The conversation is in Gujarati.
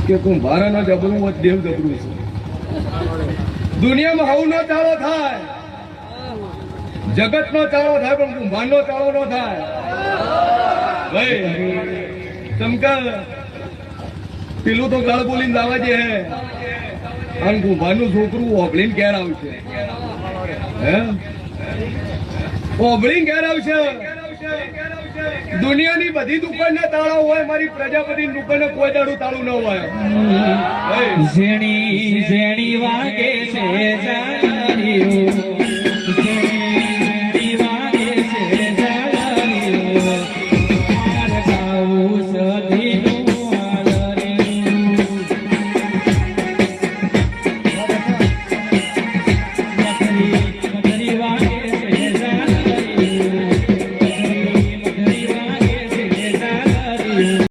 કે કુંભારાનો જબરું હોય દેવ જબરું છે દુનિયામાં હવ નો ચાળો થાય જગત નો ચાળો થાય પણ કુંભાર નો ચાળો નો થાય ભાઈ ચમકા પેલું તો ગાળ બોલીને દાવા જે હે અને કુંભારનું છોકરું ઓભળીને ઘેર આવશે હે ઓભળીને ઘેર આવશે દુનિયાની બધી દુકાનને તાળા હોય મારી પ્રજાપતિની દુકાને કોઈ દાડું તાળું ન હોય ઝેણી ઝેણી વાગે છે જાણ્યું